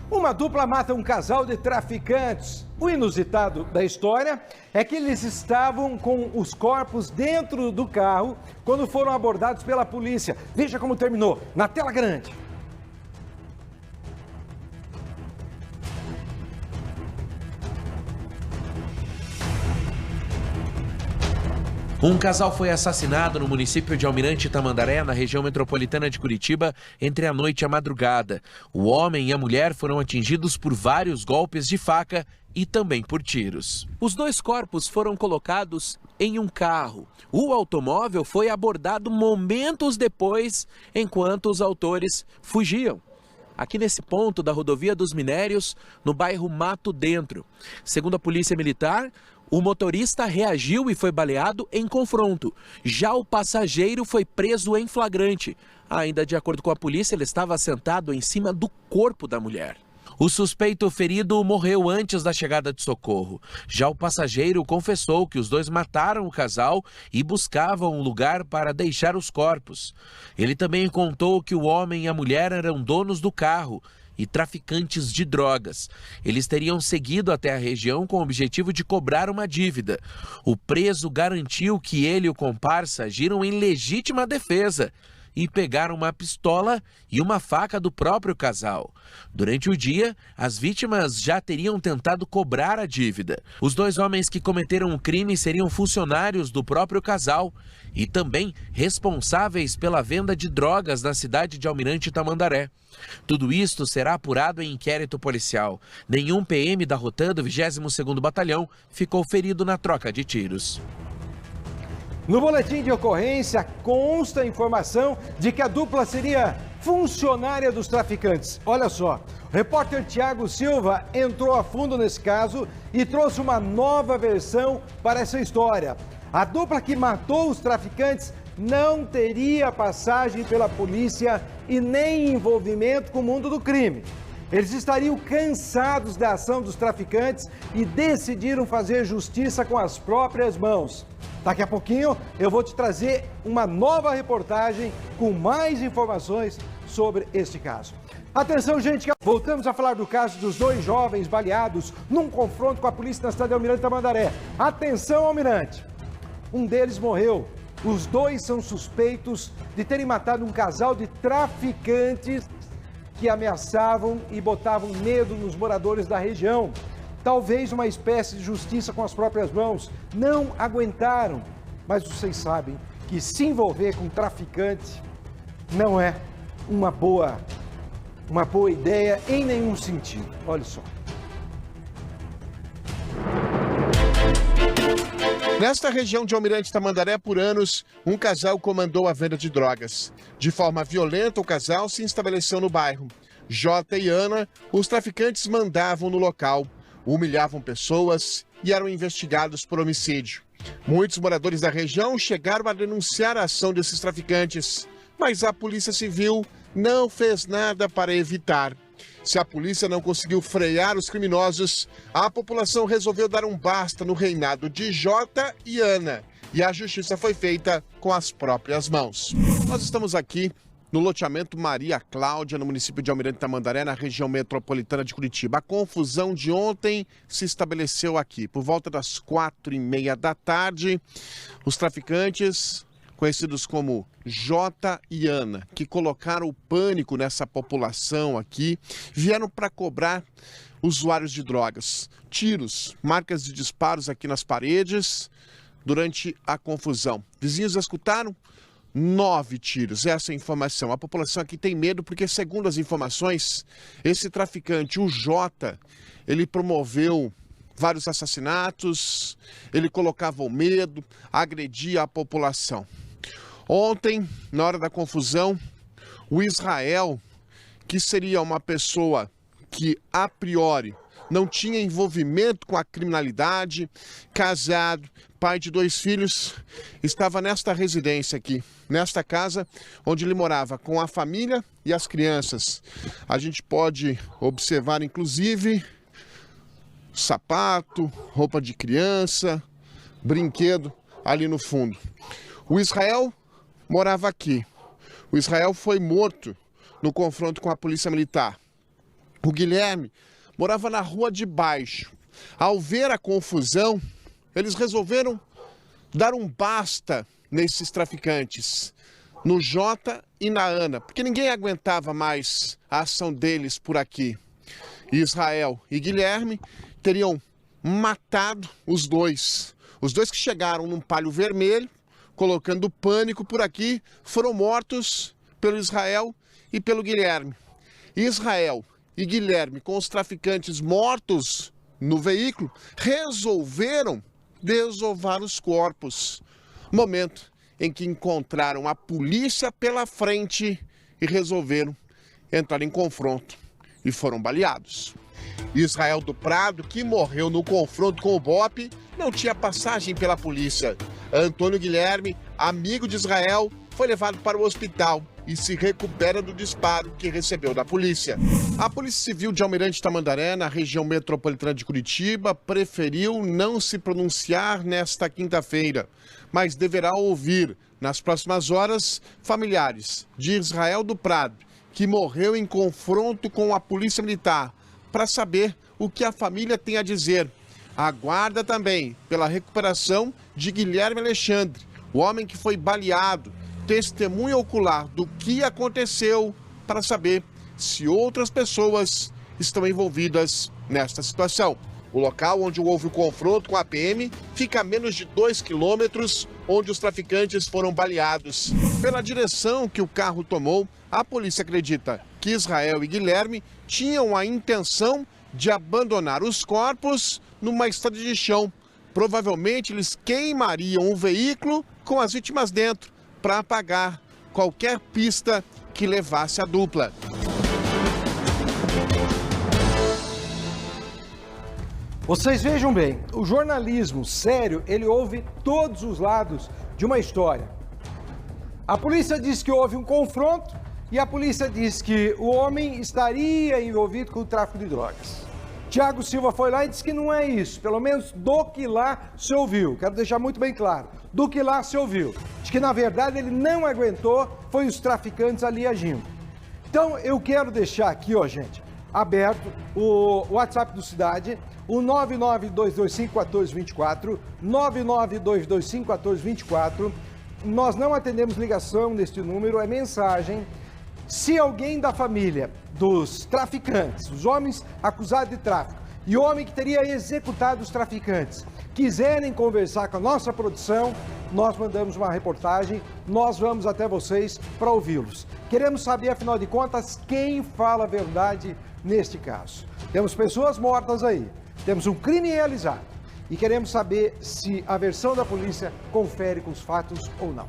Uma dupla mata um casal de traficantes. O inusitado da história é que eles estavam com os corpos dentro do carro quando foram abordados pela polícia. Veja como terminou, na tela grande. Um casal foi assassinado no município de Almirante Tamandaré, na região metropolitana de Curitiba, entre a noite e a madrugada. O homem e a mulher foram atingidos por vários golpes de faca e também por tiros. Os dois corpos foram colocados em um carro. O automóvel foi abordado momentos depois, enquanto os autores fugiam. Aqui nesse ponto da rodovia dos Minérios, no bairro Mato Dentro. Segundo a Polícia Militar, o motorista reagiu e foi baleado em confronto. Já o passageiro foi preso em flagrante. Ainda de acordo com a polícia, ele estava sentado em cima do corpo da mulher. O suspeito ferido morreu antes da chegada de socorro. Já o passageiro confessou que os dois mataram o casal e buscavam um lugar para deixar os corpos. Ele também contou que o homem e a mulher eram donos do carro e traficantes de drogas. Eles teriam seguido até a região com o objetivo de cobrar uma dívida. O preso garantiu que ele e o comparsa agiram em legítima defesa e pegaram uma pistola e uma faca do próprio casal. Durante o dia, as vítimas já teriam tentado cobrar a dívida. Os dois homens que cometeram o crime seriam funcionários do próprio casal e também responsáveis pela venda de drogas na cidade de Almirante Tamandaré. Tudo isto será apurado em inquérito policial. Nenhum PM da Rotan do 22º Batalhão ficou ferido na troca de tiros. No boletim de ocorrência consta a informação de que a dupla seria funcionária dos traficantes. Olha só, o repórter Tiago Silva entrou a fundo nesse caso e trouxe uma nova versão para essa história. A dupla que matou os traficantes não teria passagem pela polícia e nem envolvimento com o mundo do crime. Eles estariam cansados da ação dos traficantes e decidiram fazer justiça com as próprias mãos. Daqui a pouquinho eu vou te trazer uma nova reportagem com mais informações sobre este caso. Atenção, gente, voltamos a falar do caso dos dois jovens baleados num confronto com a polícia na cidade de Almirante Tamandaré. Atenção, Almirante! Um deles morreu. Os dois são suspeitos de terem matado um casal de traficantes que ameaçavam e botavam medo nos moradores da região. Talvez uma espécie de justiça com as próprias mãos. Não aguentaram. Mas vocês sabem que se envolver com traficante não é uma boa ideia em nenhum sentido. Olha só. Nesta região de Almirante Tamandaré, por anos, um casal comandou a venda de drogas. De forma violenta, o casal se estabeleceu no bairro. Jota e Ana, os traficantes mandavam no local, humilhavam pessoas e eram investigados por homicídio. Muitos moradores da região chegaram a denunciar a ação desses traficantes, mas a Polícia Civil não fez nada para evitar. Se a polícia não conseguiu frear os criminosos, a população resolveu dar um basta no reinado de Jota e Ana. E a justiça foi feita com as próprias mãos. Nós estamos aqui no loteamento Maria Cláudia, no município de Almirante Tamandaré, na região metropolitana de Curitiba. A confusão de ontem se estabeleceu aqui. Por volta das 4h30 da tarde, os traficantes, conhecidos como Jota e Ana, que colocaram o pânico nessa população aqui, vieram para cobrar usuários de drogas. Tiros, marcas de disparos aqui nas paredes durante a confusão. Vizinhos escutaram 9 tiros, essa é a informação. A população aqui tem medo porque, segundo as informações, esse traficante, o Jota, ele promoveu vários assassinatos, ele colocava o medo, agredia a população. Ontem, na hora da confusão, o Israel, que seria uma pessoa que, a priori, não tinha envolvimento com a criminalidade, casado, pai de 2 filhos, estava nesta residência aqui, nesta casa, onde ele morava com a família e as crianças. A gente pode observar, inclusive, sapato, roupa de criança, brinquedo ali no fundo. O Israel morava aqui. O Israel foi morto no confronto com a polícia militar. O Guilherme morava na rua de baixo. Ao ver a confusão, eles resolveram dar um basta nesses traficantes, no Jota e na Ana, porque ninguém aguentava mais a ação deles por aqui. Israel e Guilherme teriam matado os dois que chegaram num Palio Vermelho, colocando pânico por aqui, foram mortos pelo Israel e pelo Guilherme. Israel e Guilherme, com os traficantes mortos no veículo, resolveram desovar os corpos. Momento em que encontraram a polícia pela frente e resolveram entrar em confronto e foram baleados. Israel do Prado, que morreu no confronto com o BOPE, não tinha passagem pela polícia. Antônio Guilherme, amigo de Israel, foi levado para o hospital e se recupera do disparo que recebeu da polícia. A Polícia Civil de Almirante Tamandaré, na região metropolitana de Curitiba, preferiu não se pronunciar nesta quinta-feira, mas deverá ouvir, nas próximas horas, familiares de Israel do Prado, que morreu em confronto com a Polícia Militar, para saber o que a família tem a dizer. Aguarda também pela recuperação de Guilherme Alexandre, o homem que foi baleado, testemunha ocular do que aconteceu, para saber se outras pessoas estão envolvidas nesta situação. O local onde houve o confronto com a PM fica a menos de 2 quilômetros, onde os traficantes foram baleados. Pela direção que o carro tomou, a polícia acredita que Israel e Guilherme tinham a intenção de abandonar os corpos numa estrada de chão. Provavelmente eles queimariam o veículo com as vítimas dentro para apagar qualquer pista que levasse a dupla. Vocês vejam bem, o jornalismo sério, ele ouve todos os lados de uma história. A polícia diz que houve um confronto e a polícia diz que o homem estaria envolvido com o tráfico de drogas. Tiago Silva foi lá e disse que não é isso, pelo menos do que lá se ouviu. Quero deixar muito bem claro, do que lá se ouviu. De que, na verdade, ele não aguentou, foi os traficantes ali agindo. Então, eu quero deixar aqui, ó, gente, aberto o WhatsApp do Cidade, o 992251424, 992251424. Nós não atendemos ligação neste número, é mensagem. Se alguém da família dos traficantes, os homens acusados de tráfico e o homem que teria executado os traficantes, quiserem conversar com a nossa produção, nós mandamos uma reportagem, nós vamos até vocês para ouvi-los. Queremos saber, afinal de contas, quem fala a verdade neste caso. Temos pessoas mortas aí, temos um crime realizado e queremos saber se a versão da polícia confere com os fatos ou não.